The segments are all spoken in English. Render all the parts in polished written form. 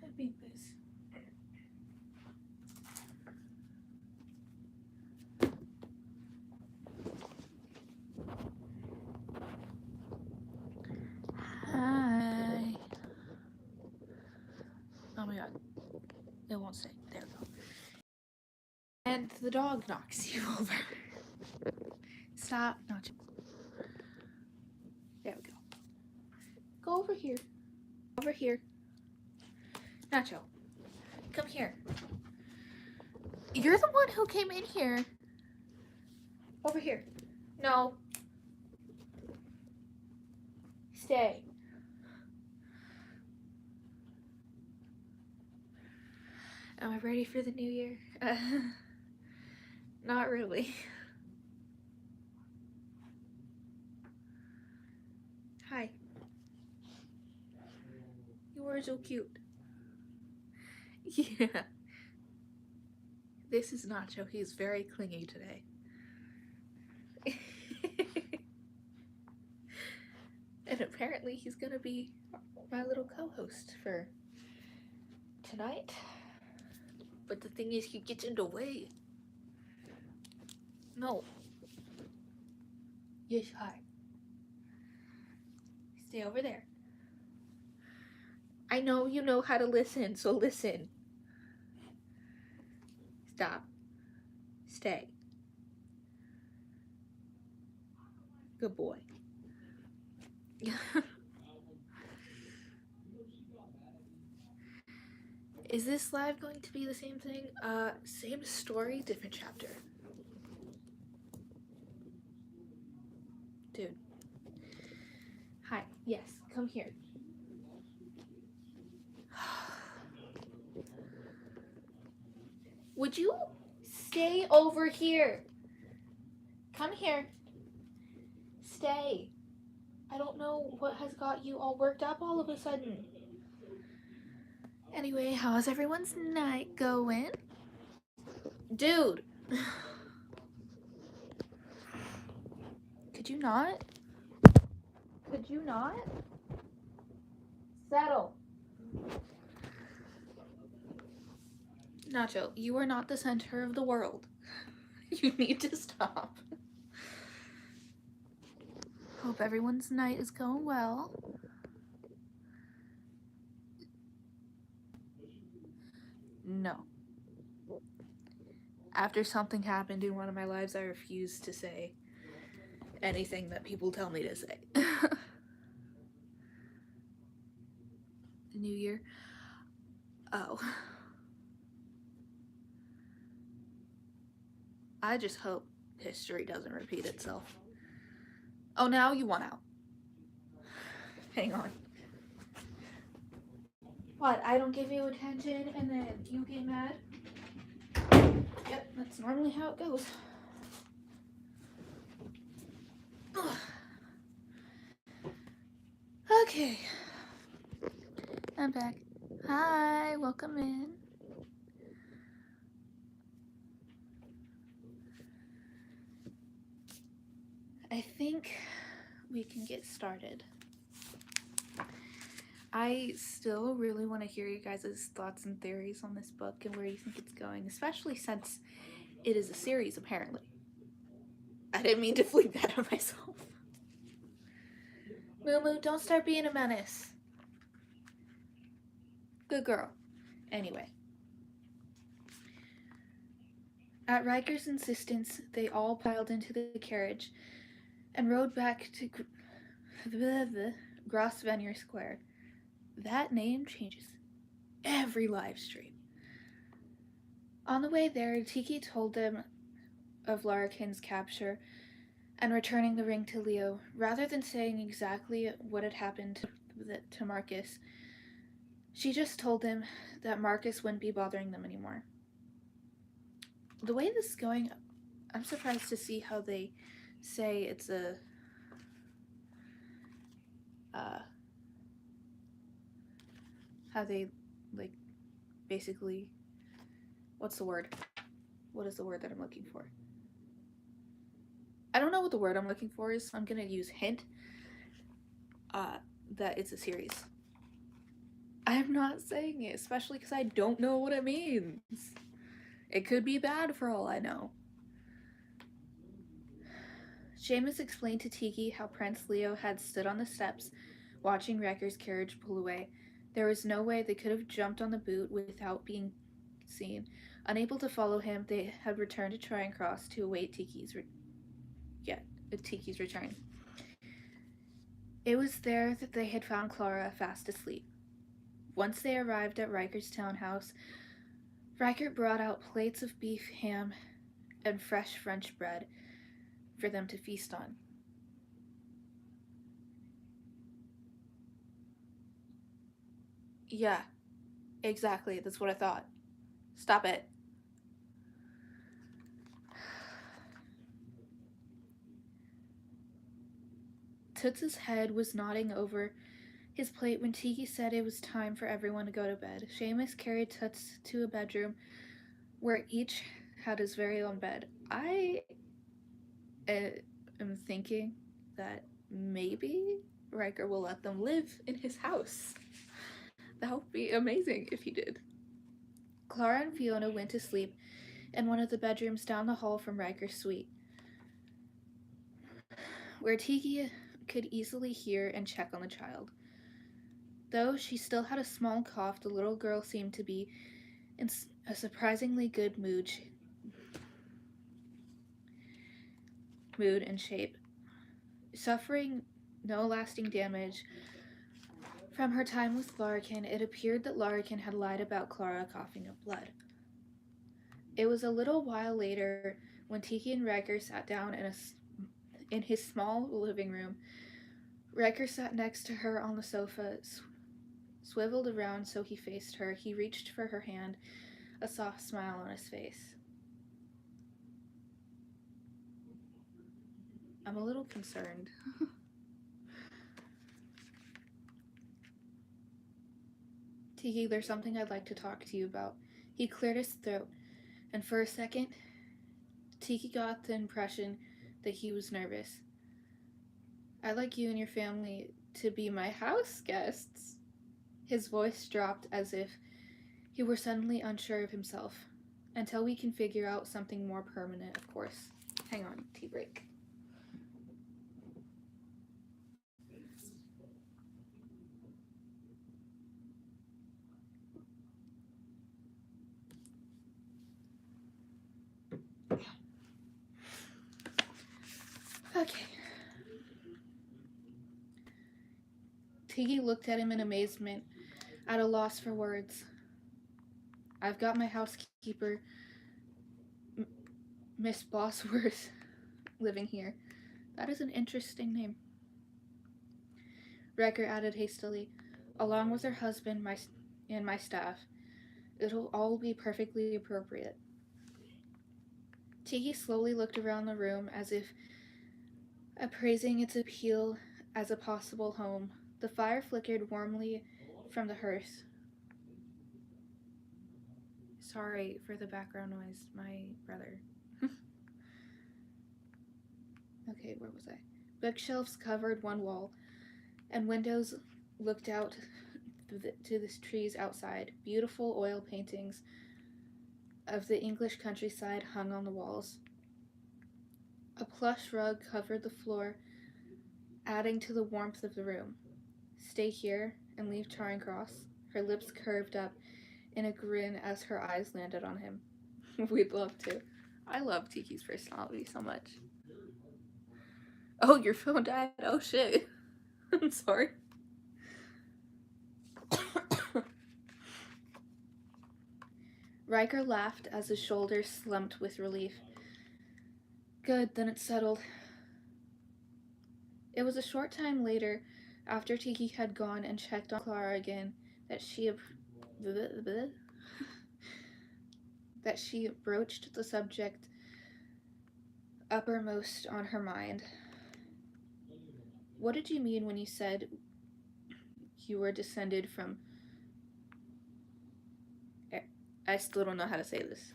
I beat this. Hi. Oh my god. It won't stay. There we go. And the dog knocks you over. Stop. Nacho. There we go. Go over here. Over here. Nacho. Come here. You're the one who came in here. Over here. No. Stay. Am I ready for the new year? Not really. Hi. You were so cute. Yeah. This is Nacho. He's very clingy today. And apparently he's gonna be my little co-host for tonight. But the thing is, he gets in the way. No. Yes, hi. Stay over there. I know you know how to listen, so listen. Stop. Stay. Good boy. Is this live going to be the same thing? Same story, different chapter. Dude. Hi. Yes, come here. Would you stay over here? Come here. Stay. I don't know what has got you all worked up all of a sudden. Anyway, how's everyone's night going? Dude. Could you not? Could you not? Settle. Nacho, you are not the center of the world. You need to stop. Hope everyone's night is going well. No. After something happened in one of my lives, I refuse to say anything that people tell me to say. New Year? Oh. I just hope history doesn't repeat itself. Oh, now you want out. Hang on. What, I don't give you attention and then you get mad? Yep, that's normally how it goes. Ugh. Okay. I'm back. Hi, welcome in. I think we can get started. I still really want to hear you guys' thoughts and theories on this book and where you think it's going, especially since it is a series, apparently. I didn't mean to fleek that on myself. Moo, don't start being a menace. Good girl. Anyway. At Riker's insistence, they all piled into the carriage and rode back to Grosvenor Square. That name changes every live stream. On the way there, Tiki told them of Larkin's capture and returning the ring to Leo. Rather than saying exactly what had happened to Marcus, She just told him that Marcus wouldn't be bothering them anymore. The way this is going, I'm surprised to see how they say it's a how they like basically what's the word? What is the word that I'm looking for? I don't know what the word I'm looking for is, so I'm gonna use hint that it's a series. I'm not saying it, especially because I don't know what it means. It could be bad for all I know. Seamus explained to Tiki how Prince Leo had stood on the steps watching Wrecker's carriage pull away. There was no way they could have jumped on the boot without being seen. Unable to follow him, they had returned to Charing Cross to await Tiki's return. It was there that they had found Clara fast asleep. Once they arrived at Riker's townhouse, Riker brought out plates of beef, ham, and fresh French bread for them to feast on. Yeah, exactly. That's what I thought. Stop it. Toots's head was nodding over his plate when Tiki said it was time for everyone to go to bed. Seamus carried Toots to a bedroom where each had his very own bed. I am thinking that maybe Riker will let them live in his house. That would be amazing if he did. Clara and Fiona went to sleep in one of the bedrooms down the hall from Riker's suite, where Tiki could easily hear and check on the child. Though she still had a small cough, the little girl seemed to be in a surprisingly good mood and shape. Suffering no lasting damage from her time with Larkin, it appeared that Larkin had lied about Clara coughing up blood. It was a little while later when Tiki and Riker sat down in his small living room. Riker sat next to her on the sofa, swiveled around so he faced her. He reached for her hand, a soft smile on his face. I'm a little concerned. Tiki, there's something I'd like to talk to you about. He cleared his throat, and for a second, Tiki got the impression that he was nervous. I'd like you and your family to be my house guests. His voice dropped as if he were suddenly unsure of himself. Until we can figure out something more permanent, of course. Hang on, tea break. Okay. Tiki looked at him in amazement, at a loss for words. I've got my housekeeper, Miss Bosworth, living here. That is an interesting name. Riker added hastily, along with her husband and my staff. It'll all be perfectly appropriate. Tiki slowly looked around the room as if appraising its appeal as a possible home. The fire flickered warmly from the hearth. Sorry for the background noise, my brother. Okay, where was I? Bookshelves covered one wall, and windows looked out to the trees outside. Beautiful oil paintings of the English countryside hung on the walls. A plush rug covered the floor, adding to the warmth of the room. Stay here and leave Charing Cross. Her lips curved up in a grin as her eyes landed on him. We'd love to. I love Tiki's personality so much. Oh, your phone died? Oh shit. I'm sorry. Riker laughed as his shoulders slumped with relief. Good, then it's settled. It was a short time later, after Tiki had gone and checked on Clara again, that she that she broached the subject uppermost on her mind. What did you mean when you said you were descended from... I still don't know how to say this.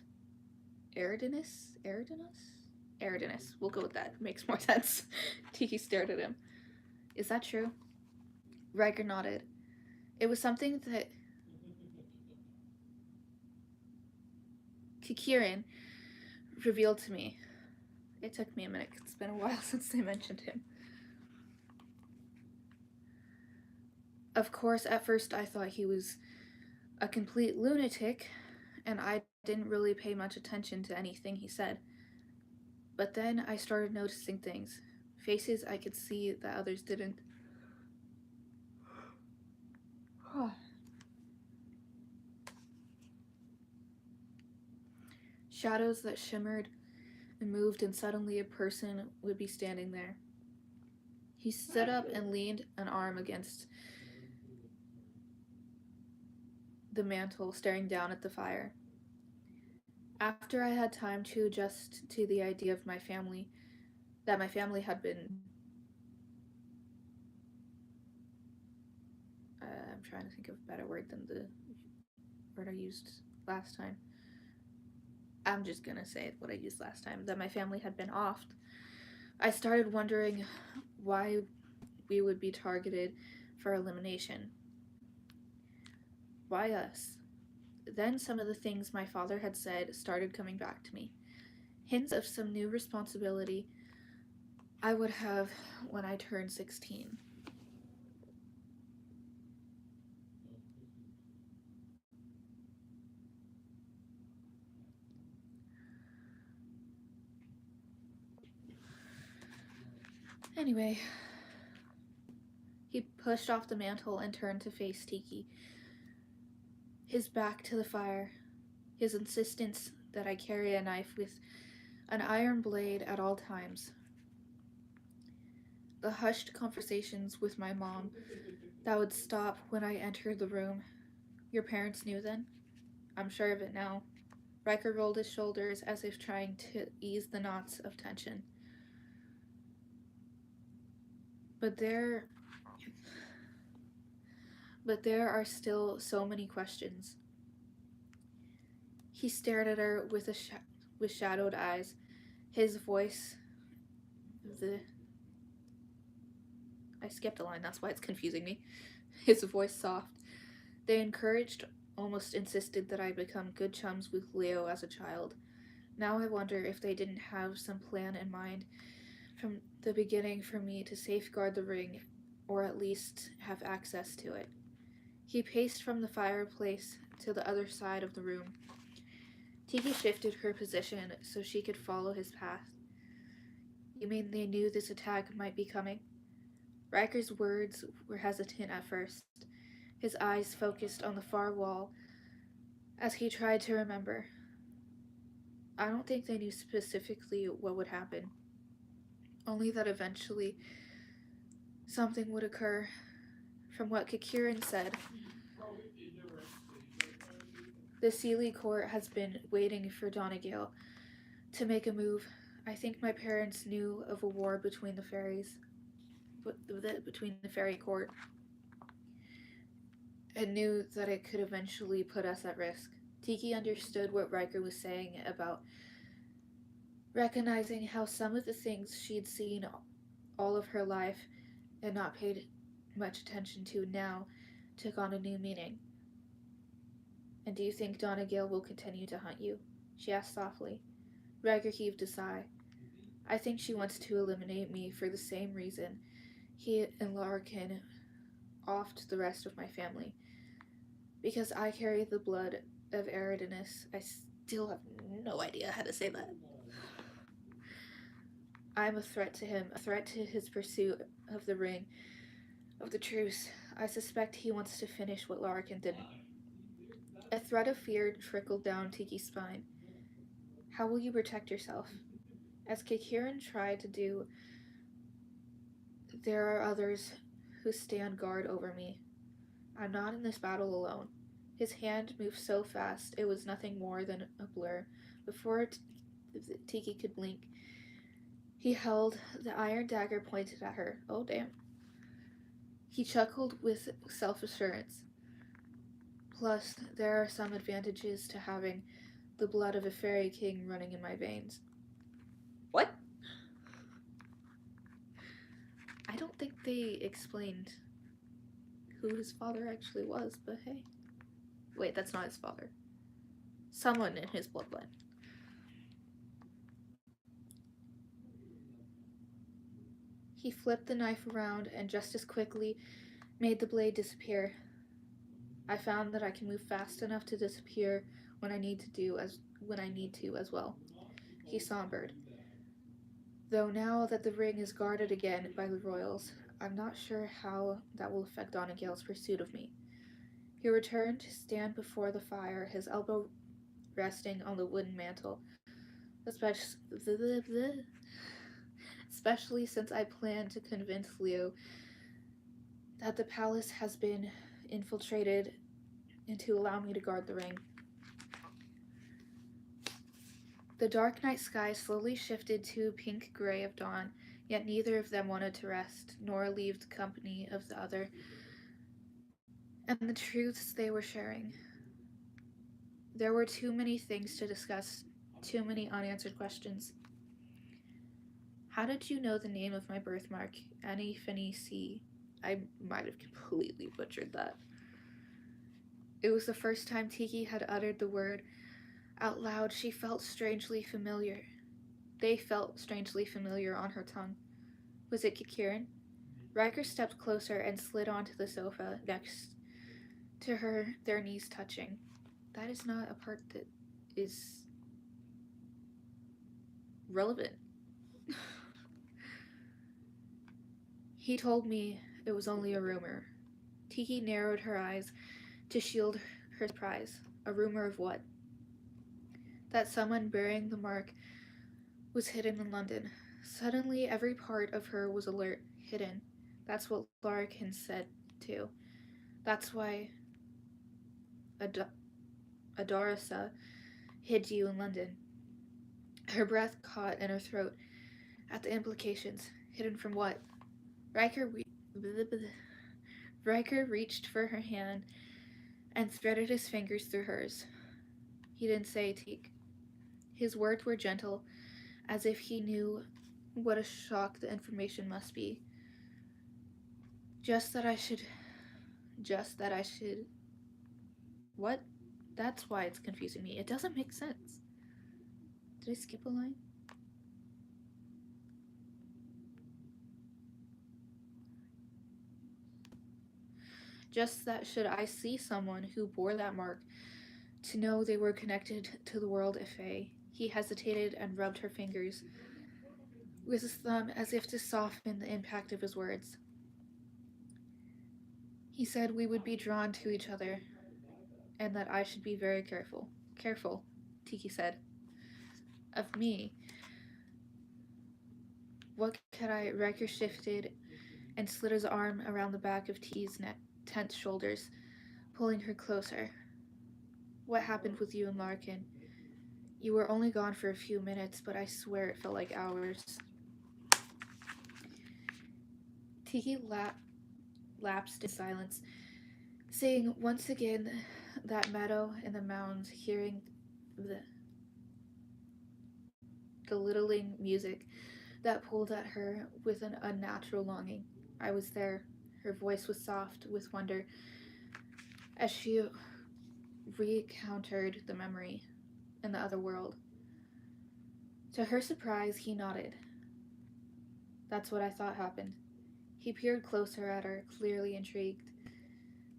Eridanus? Eridanus? Eridanus. We'll go with that. Makes more sense. Tiki stared at him. Is that true? Riker nodded. It was something that Kikirin revealed to me. It took me a minute. It's been a while since they mentioned him. Of course, at first I thought he was a complete lunatic, and I didn't really pay much attention to anything he said. But then I started noticing things. Faces I could see that others didn't. Shadows that shimmered and moved, and suddenly a person would be standing there. He stood up and leaned an arm against the mantle, staring down at the fire. After I had time to adjust to the idea of my family, that my family had been... I'm trying to think of a better word than the word I used last time. I'm just gonna say what I used last time, that my family had been offed. I started wondering why we would be targeted for elimination. Why us? Then some of the things my father had said started coming back to me. Hints of some new responsibility I would have when I turned 16. Anyway, he pushed off the mantle and turned to face Tiki, his back to the fire, his insistence that I carry a knife with an iron blade at all times. The hushed conversations with my mom that would stop when I entered the room. Your parents knew then? I'm sure of it now. Riker rolled his shoulders as if trying to ease the knots of tension. But there are still so many questions. He stared at her with shadowed eyes, his voice... I skipped a line, that's why it's confusing me. His voice soft. They encouraged, almost insisted that I become good chums with Leo as a child. Now I wonder if they didn't have some plan in mind from the beginning for me to safeguard the ring, or at least have access to it. He paced from the fireplace to the other side of the room. Tiki shifted her position so she could follow his path. You mean they knew this attack might be coming? Riker's words were hesitant at first, his eyes focused on the far wall as he tried to remember. I don't think they knew specifically what would happen, only that eventually something would occur. From what Kikirin said, the Sealy court has been waiting for Donegal to make a move. I think my parents knew of a war between the fairies, between the fairy court, and knew that it could eventually put us at risk. Tiki understood what Riker was saying about recognizing how some of the things she'd seen all of her life and not paid much attention to now took on a new meaning. And do you think Donegal will continue to hunt you? She asked softly. Riker heaved a sigh. I think she wants to eliminate me for the same reason he and Larkin offed the rest of my family. Because I carry the blood of Eridanus. I still have no idea how to say that. I'm a threat to him, a threat to his pursuit of the ring, of the truce. I suspect he wants to finish what Larkin didn't. A thread of fear trickled down Tiki's spine. How will you protect yourself? As Kikirin tried to do, there are others who stand guard over me. I'm not in this battle alone. His hand moved so fast it was nothing more than a blur. Before Tiki could blink, he held the iron dagger pointed at her. Oh, damn. He chuckled with self-assurance. Plus, there are some advantages to having the blood of a fairy king running in my veins. What? I don't think they explained who his father actually was, but hey. Wait, that's not his father. Someone in his bloodline. He flipped the knife around and just as quickly made the blade disappear. I found that I can move fast enough to disappear when I need to as well. He sombered. Though now that the ring is guarded again by the royals, I'm not sure how that will affect Donegale's pursuit of me. He returned to stand before the fire, his elbow resting on the wooden mantel, especially since I plan to convince Leo that the palace has been infiltrated and to allow me to guard the ring. The dark night sky slowly shifted to pink gray of dawn, yet neither of them wanted to rest, nor leave the company of the other, and the truths they were sharing. There were too many things to discuss, too many unanswered questions. How did you know the name of my birthmark, Annie Finney C? I might have completely butchered that. It was the first time Tiki had uttered the word out loud. She felt strangely familiar. They felt strangely familiar on her tongue. Was it Kikiran? Riker stepped closer and slid onto the sofa next to her, their knees touching. That is not a part that is relevant. He told me it was only a rumor. Tiki narrowed her eyes to shield her surprise. A rumor of what? That someone bearing the mark was hidden in London. Suddenly, every part of her was alert, hidden. That's what Larkin said, too. That's why Adarasa hid you in London. Her breath caught in her throat at the implications. Hidden from what? Riker reached for her hand and threaded his fingers through hers. He didn't say Teak. His words were gentle, as if he knew what a shock the information must be. Just that I should... What? That's why it's confusing me. It doesn't make sense. Did I skip a line? Just that should I see someone who bore that mark, to know they were connected to the world of Fae. He hesitated and rubbed her fingers with his thumb as if to soften the impact of his words. He said we would be drawn to each other, and that I should be very careful. Careful, Tiki said. Of me. What could I... Riker shifted and slid his arm around the back of T's tense shoulders, pulling her closer. What happened with you and Larkin? You were only gone for a few minutes, but I swear it felt like hours. Tiki lapsed in silence, seeing once again that meadow and the mounds, hearing the littling music that pulled at her with an unnatural longing. I was there. Her voice was soft with wonder as she recountered the memory in the other world. To her surprise, he nodded. That's what I thought happened. He peered closer at her, clearly intrigued.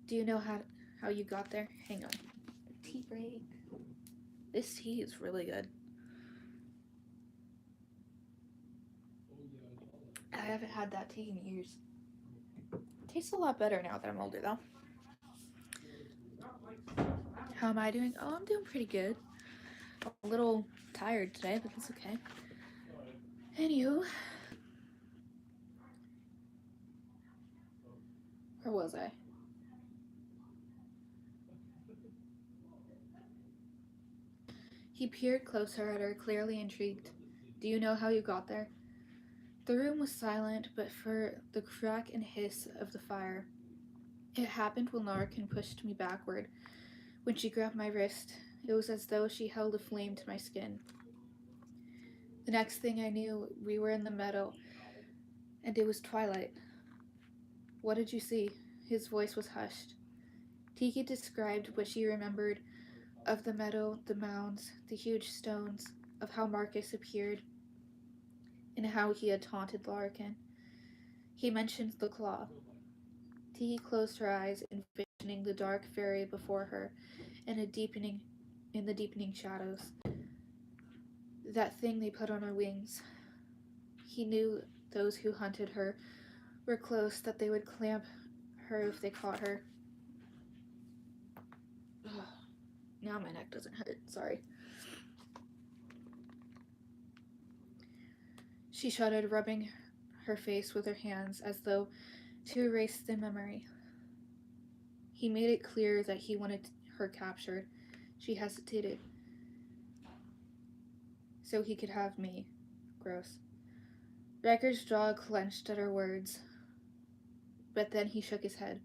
Do you know how you got there? Hang on. Tea break. This tea is really good. I haven't had that tea in years. Tastes a lot better now that I'm older, though. How am I doing? Oh, I'm doing pretty good. A little tired today, but that's okay. Anywho. Where was I? He peered closer at her, clearly intrigued. Do you know how you got there? The room was silent, but for the crack and hiss of the fire. It happened when Larkin pushed me backward. When she grabbed my wrist, it was as though she held a flame to my skin. The next thing I knew, we were in the meadow, and it was twilight. What did you see? His voice was hushed. Tiki described what she remembered of the meadow, the mounds, the huge stones, of how Marcus appeared, and how he had taunted Larkin. He mentioned the claw. Tiki closed her eyes, envisioning the dark fairy before her, in the deepening shadows. That thing they put on her wings. He knew those who hunted her were close, that they would clamp her if they caught her. Ugh. Now my neck doesn't hurt, sorry. She shuddered, rubbing her face with her hands as though to erase the memory. He made it clear that he wanted her captured. She hesitated. So he could have me. Gross. Riker's jaw clenched at her words. But then he shook his head.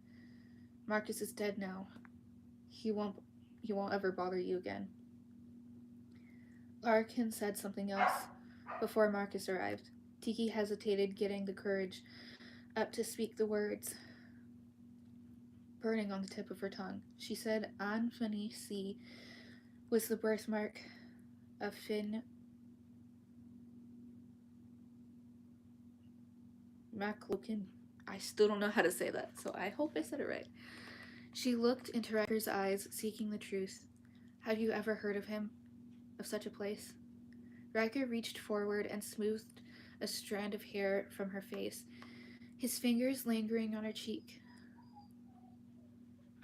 Marcus is dead now. He won't ever bother you again. Larkin said something else before Marcus arrived. Tiki hesitated, getting the courage up to speak the words, burning on the tip of her tongue. She said Anfani C was the birthmark of Finn MacLokin. I still don't know how to say that, so I hope I said it right. She looked into Riker's eyes, seeking the truth. Have you ever heard of him? Of such a place? Riker reached forward and smoothed a strand of hair from her face, his fingers lingering on her cheek.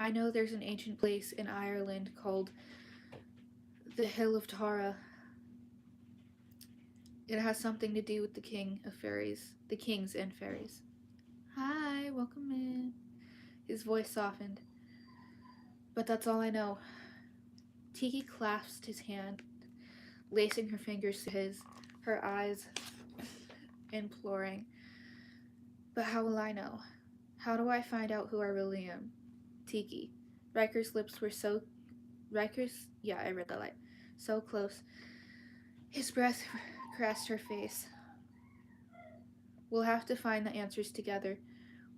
I know there's an ancient place in Ireland called the Hill of Tara. It has something to do with the king of fairies, the kings and fairies. Hi, welcome in. His voice softened. But that's all I know. Tiki clasped his hand, lacing her fingers to his, her eyes imploring. But how will I know? How do I find out who I really am? Tiki. Riker's lips were so... I read that line. So close. His breath caressed her face. We'll have to find the answers together.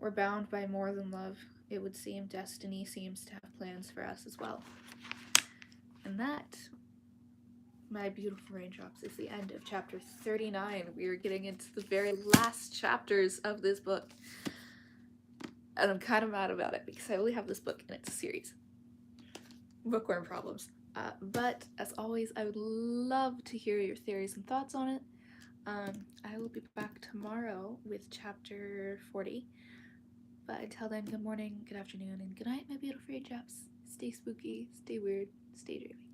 We're bound by more than love. It would seem destiny seems to have plans for us as well. And that, my beautiful raindrops, is the end of chapter 39. We are getting into the very last chapters of this book. And I'm kind of mad about it because I only have this book and it's a series. Bookworm problems. But as always, I would love to hear your theories and thoughts on it. I will be back tomorrow with chapter 40. But until then, good morning, good afternoon, and good night, my beautiful raindrops. Stay spooky, stay weird, stay dreamy.